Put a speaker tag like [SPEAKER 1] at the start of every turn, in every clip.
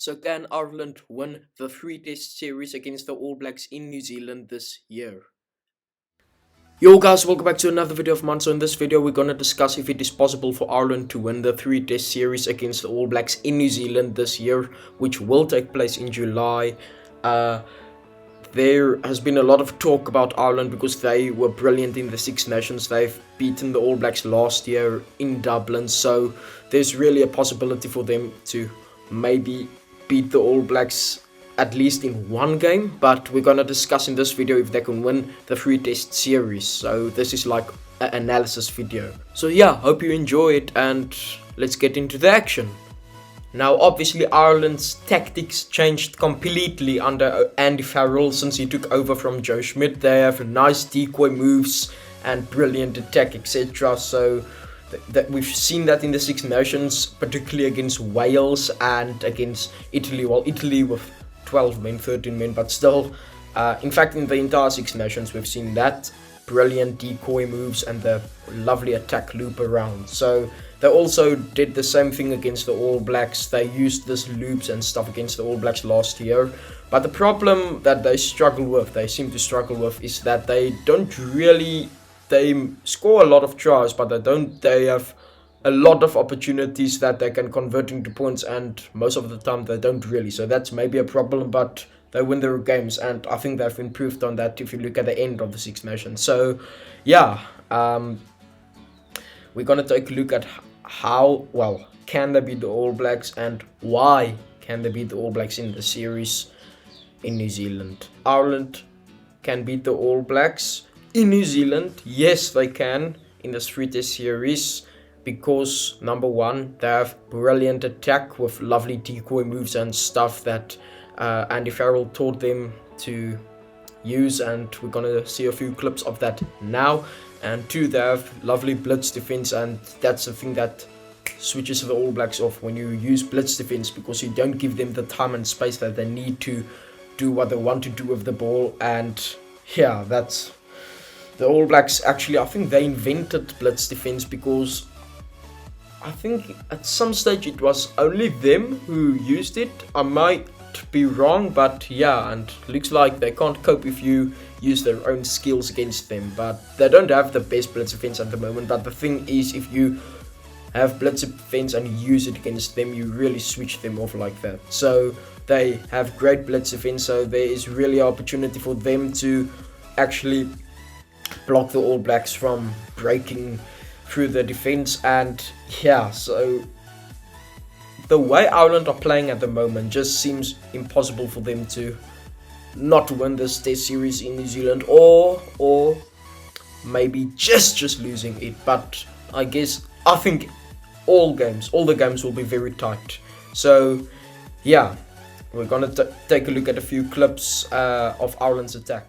[SPEAKER 1] So can Ireland win the three-test series against the All Blacks in New Zealand this year? Yo guys, welcome back to another video of mine. So in this video we're gonna discuss if it is possible for Ireland to win the three-test series against the All Blacks in New Zealand this year, which will take place in July. There has been a lot of talk about Ireland because they were brilliant in the Six Nations. They've beaten the All Blacks last year in Dublin, so there's really a possibility for them to maybe beat the All Blacks at least in one game. But we're gonna discuss in this video if they can win the three-test series. So this is like an analysis video. So yeah, hope you enjoy it and let's get into the action. Now, obviously, Ireland's tactics changed completely under Andy Farrell since he took over from Joe Schmidt. They have nice decoy moves and brilliant attack, etc. So that we've seen that in the Six Nations, particularly against Wales and against Italy. Well, Italy with 12 men, 13 men, but still, in fact, in the entire Six Nations, we've seen that brilliant decoy moves and the lovely attack loop around. So they also did the same thing against the All Blacks. They used this loops and stuff against the All Blacks last year. But the problem that they seem to struggle with, is that they score a lot of tries, but they have a lot of opportunities that they can convert into points, and most of the time they don't really. So that's maybe a problem, but they win their games, and I think they've improved on that if you look at the end of the Six Nations. So yeah, we're gonna take a look at how well can they beat the All Blacks and why can they beat the All Blacks in the series in New Zealand. Ireland can beat the All Blacks in New Zealand. Yes, they can in this three-test series because number one, they have brilliant attack with lovely decoy moves and stuff that Andy Farrell taught them to use, and we're gonna see a few clips of that now. And two, they have lovely blitz defense, and that's the thing that switches the All Blacks off when you use blitz defense, because you don't give them the time and space that they need to do what they want to do with the ball. And yeah, that's the All Blacks. Actually, I think they invented blitz defense because I think at some stage it was only them who used it. I might be wrong, but yeah, and looks like they can't cope if you use their own skills against them. But they don't have the best blitz defense at the moment. But the thing is, if you have blitz defense and use it against them, you really switch them off like that. So they have great blitz defense, so there is really an opportunity for them to actually block the All Blacks from breaking through the defense. And yeah, so the way Ireland are playing at the moment just seems impossible for them to not win this test series in New Zealand, or maybe just losing it. But I think all the games will be very tight. So yeah, we're gonna take a look at a few clips of Ireland's attack.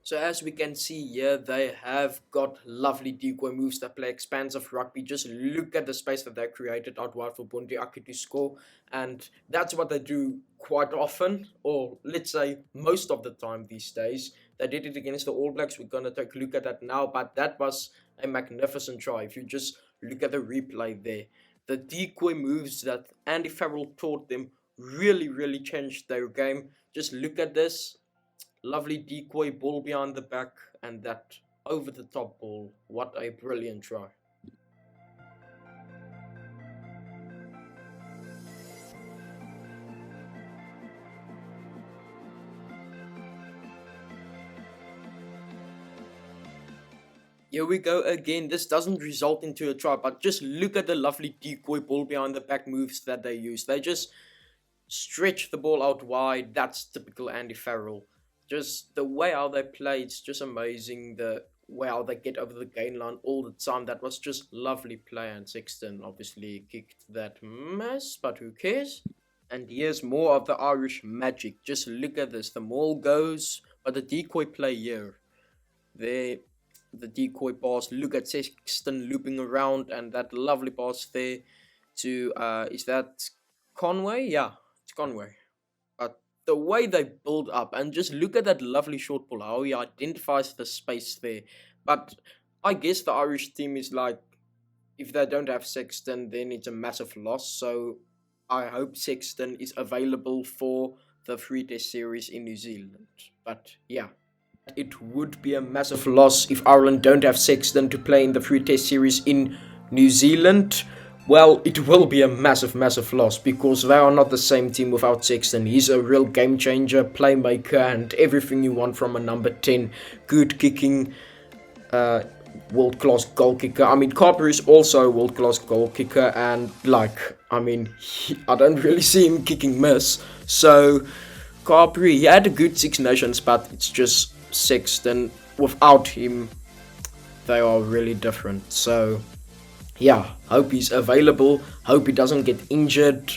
[SPEAKER 1] So as we can see here, they have got lovely decoy moves that play expansive rugby. Just look at the space that they created out wide for Bondi Aki to score. And that's what they do quite often, or let's say most of the time these days. They did it against the All Blacks. We're going to take a look at that now. But that was a magnificent try. If you just look at the replay there. The decoy moves that Andy Farrell taught them really changed their game. Just look at this. Lovely decoy ball behind the back, and that over the top ball. What a brilliant try. Here we go again. This doesn't result into a try, but just look at the lovely decoy ball behind the back moves that they use. They just stretch the ball out wide. That's typical Andy Farrell. Just the way how they play, it's just amazing. The way how they get over the gain line all the time. That was just lovely play, and Sexton obviously kicked that mess, but who cares? And here's more of the Irish magic. Just look at this. The maul goes, but the decoy play here. There, the decoy pass. Look at Sexton looping around, and that lovely pass there to, is that Conway? Yeah, it's Conway. But the way they build up, and just look at that lovely short ball, how he identifies the space there. But I guess the Irish team is like, if they don't have Sexton, then it's a massive loss. So I hope Sexton is available for the three test series in New Zealand. But yeah, it would be a massive loss if Ireland don't have Sexton to play in the three test series in New Zealand. Well, it will be a massive, massive loss because they are not the same team without Sexton. He's a real game changer, playmaker, and everything you want from a number 10. Good kicking, world-class goal kicker. I mean, Carper is also a world-class goal kicker, and I don't really see him kicking miss. So, Carper, he had a good Six Nations, but it's just Sexton. Without him, they are really different. So, yeah, hope he's available. Hope he doesn't get injured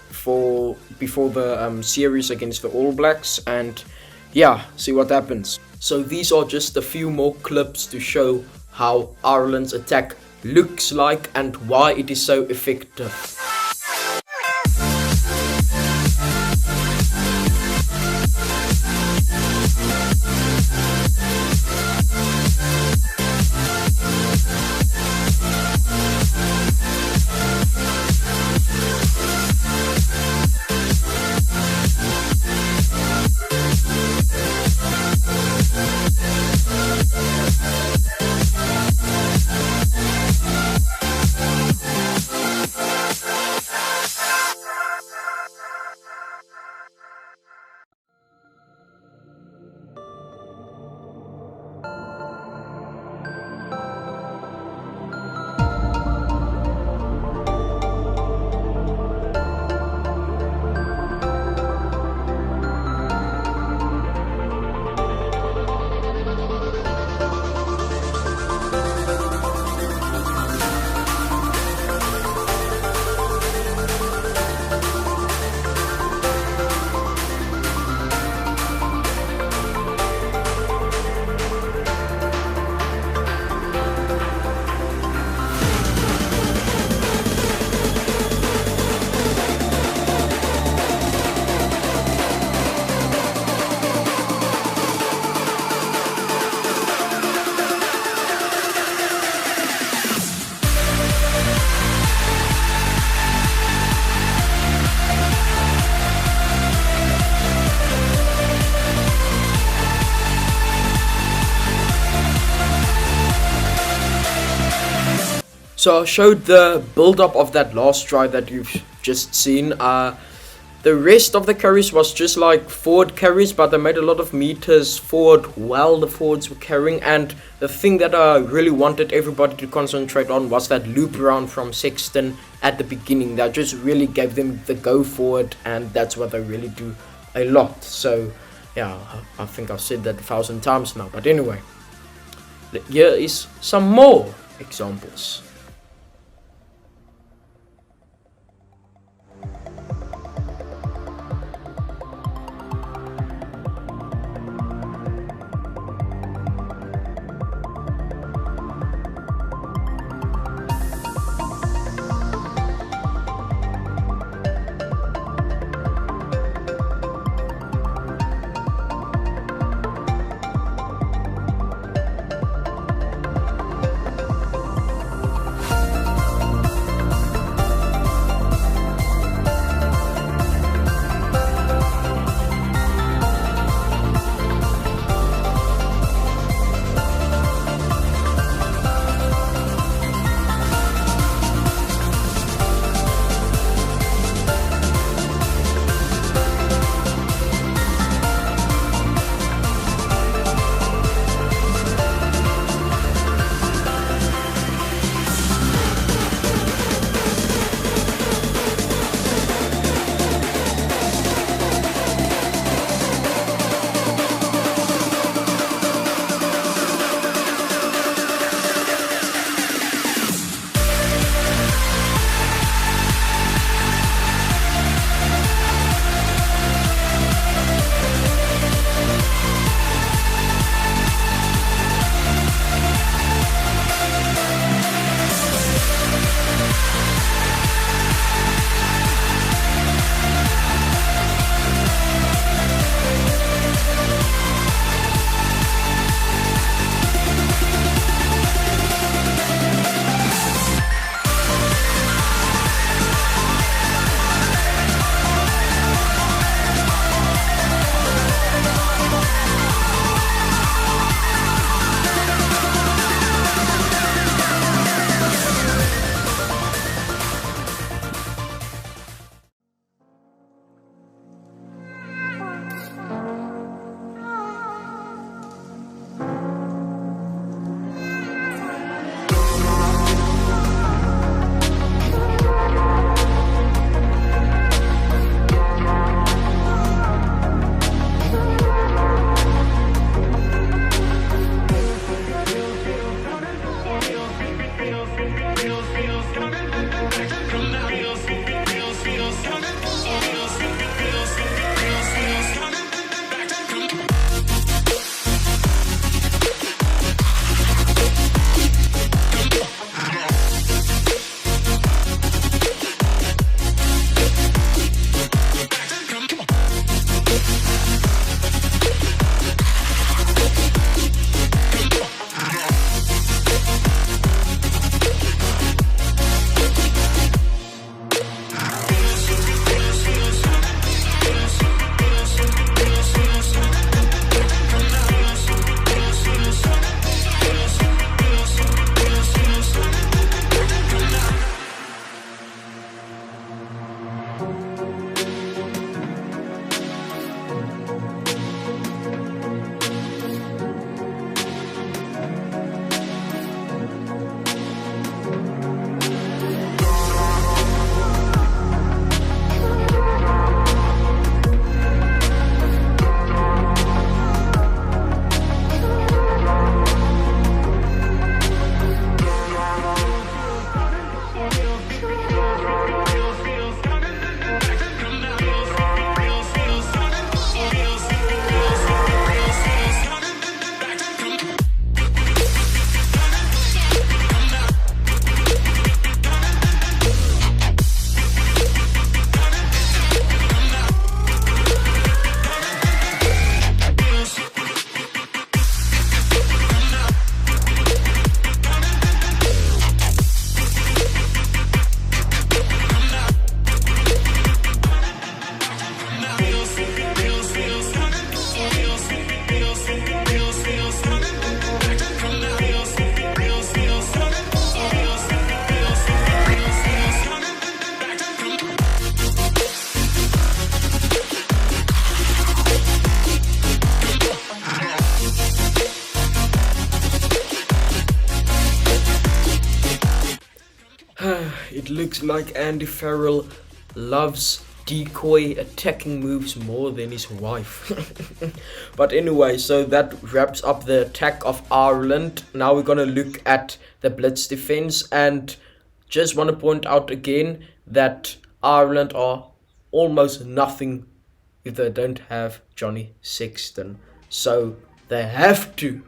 [SPEAKER 1] before the series against the All Blacks, and yeah, see what happens. So these are just a few more clips to show how Ireland's attack looks like and why it is so effective. So I showed the build-up of that last try that you've just seen. The rest of the carries was just like forward carries, but they made a lot of meters forward while the forwards were carrying. And the thing that I really wanted everybody to concentrate on was that loop around from Sexton at the beginning. That just really gave them the go forward, and that's what they really do a lot. So yeah, I think I've said that 1,000 times now. But anyway, here is some more examples. it looks like Andy Farrell loves decoy attacking moves more than his wife. But anyway, so that wraps up the attack of Ireland. Now we're gonna look at the blitz defense, and just want to point out again that Ireland are almost nothing if they don't have Johnny Sexton. So they have to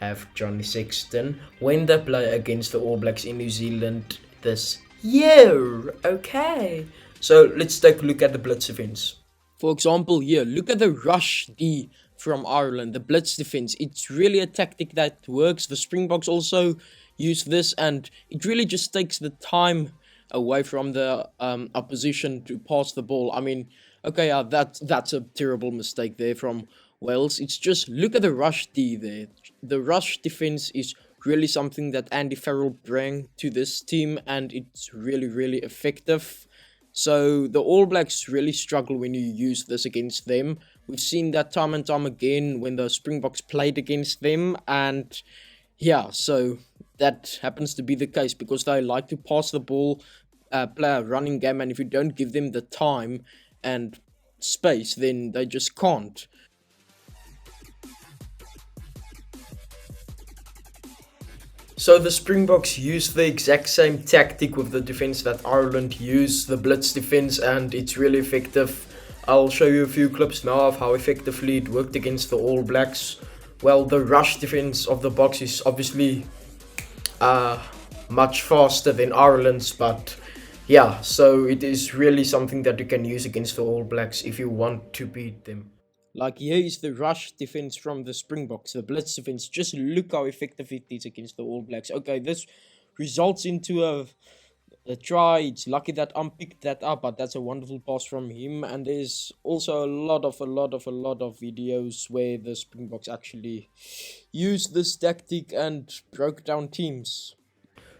[SPEAKER 1] have Johnny Sexton when they play against the All Blacks in New Zealand this year. Okay. So let's take a look at the blitz defense. For example, here, look at the rush D from Ireland, the blitz defense. It's really a tactic that works. The Springboks also use this, and it really just takes the time away from the opposition to pass the ball. I mean, okay, that's a terrible mistake there from Wales. It's just, look at the rush D there. The rush defense is really something that Andy Farrell bring to this team, and it's really, really effective. So the All Blacks really struggle when you use this against them. We've seen that time and time again when the Springboks played against them, and yeah, so that happens to be the case because they like to pass the ball, play a running game, and if you don't give them the time and space, then they just can't. So the Springboks use the exact same tactic with the defense that Ireland used, the blitz defense, and it's really effective. I'll show you a few clips now of how effectively it worked against the All Blacks. Well, the rush defense of the Boks is obviously much faster than Ireland's, but yeah, so it is really something that you can use against the All Blacks if you want to beat them. Like, here is the rush defense from the Springboks, the blitz defense. Just look how effective it is against the All Blacks. Okay, this results into a try. It's lucky that picked that up, but that's a wonderful pass from him. And there's also a lot of videos where the Springboks actually used this tactic and broke down teams.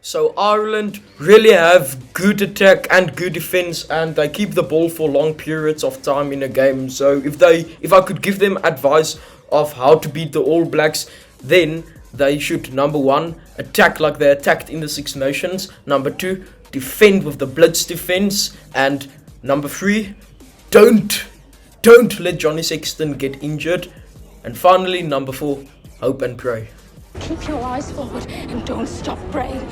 [SPEAKER 1] So Ireland really have good attack and good defense, and they keep the ball for long periods of time in a game. So if I could give them advice of how to beat the All Blacks, then they should, number one, attack like they attacked in the Six Nations. Number two, defend with the blitz defense. And number three, don't let Johnny Sexton get injured. And finally, number four, hope and pray.
[SPEAKER 2] Keep your eyes forward and don't stop praying.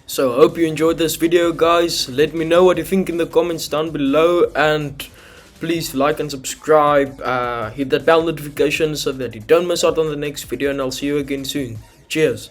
[SPEAKER 1] So I hope you enjoyed this video, guys. Let me know what you think in the comments down below, and please like and subscribe, hit that bell notification so that you don't miss out on the next video, and I'll see you again soon. Cheers.